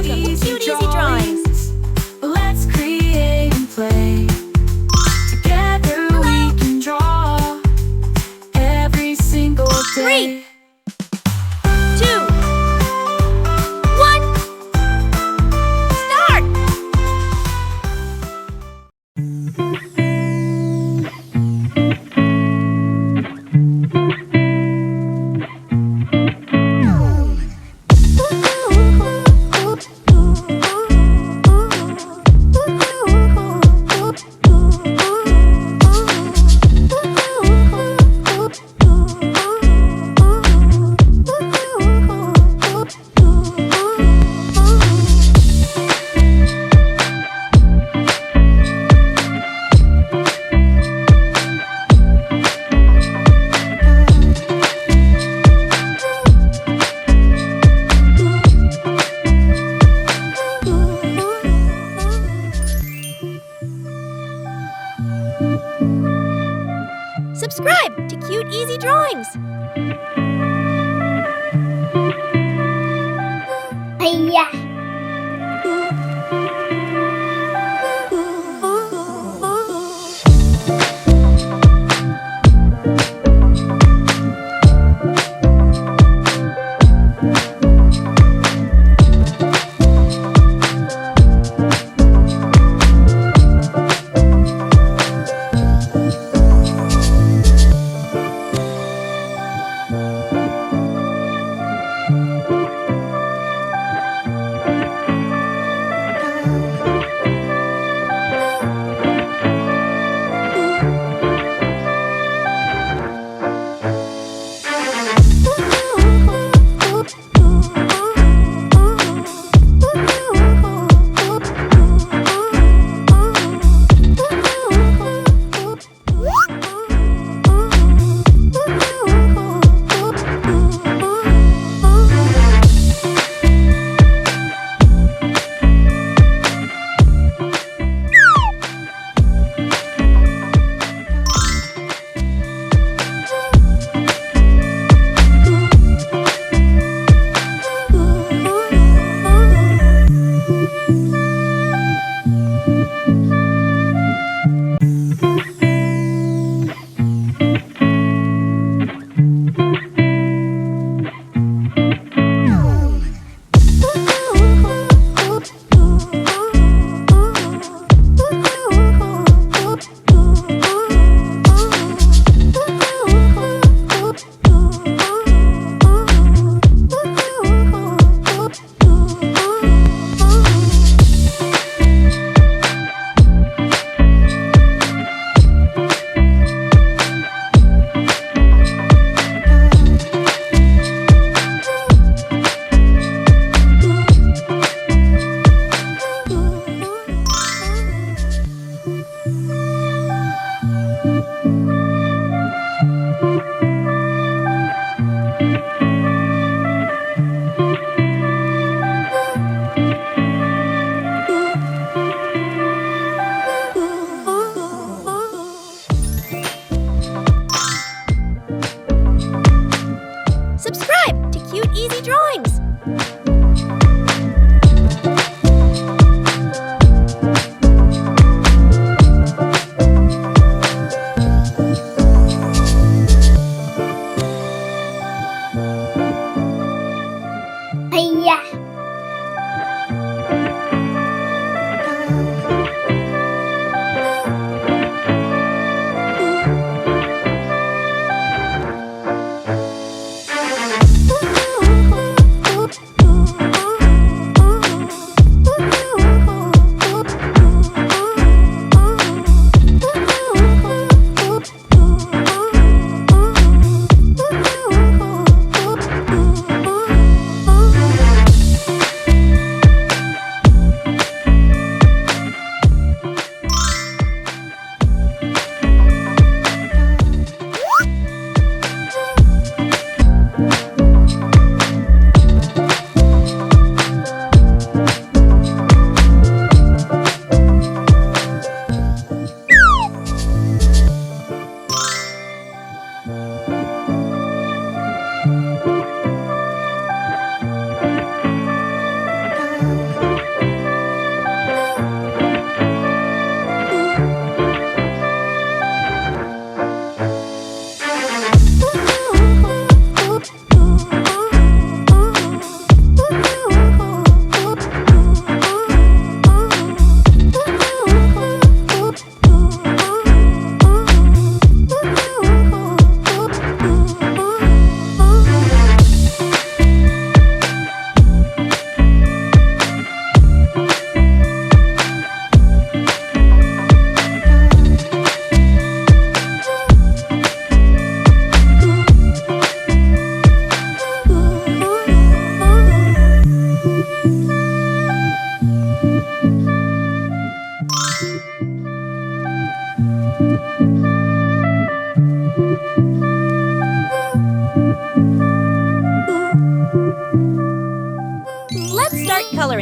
Welcome to Cute Easy Drawings. Let's create and play. Together we can draw every single day. 3, 2, 1, start! Subscribe to Cute Easy Drawings. Hiya.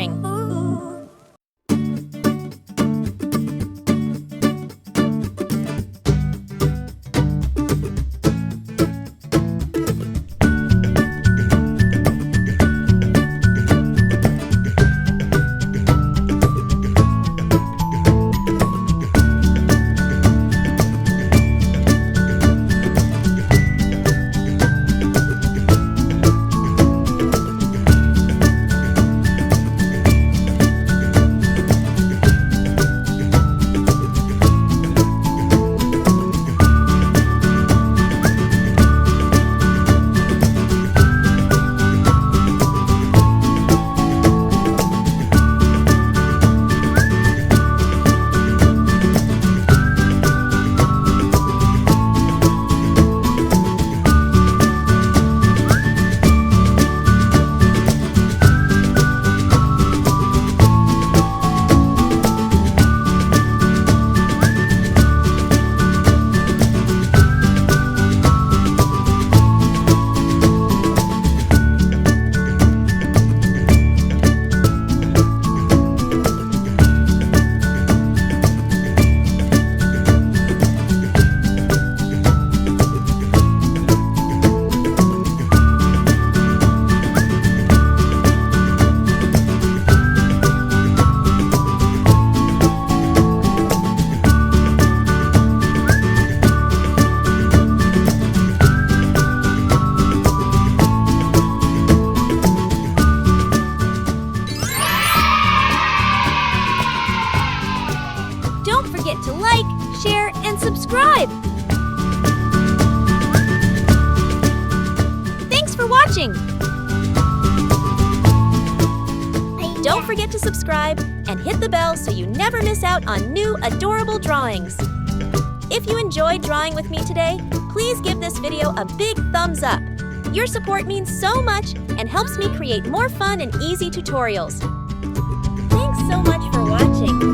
watching. Don't forget to like, share, and subscribe. Thanks for watching. Don't forget to subscribe and hit the bell so you never miss out on new adorable drawings. If you enjoyed drawing with me today, please give this video a big thumbs up. Your support means so much and helps me create more fun and easy tutorials. Thanks so much for watching.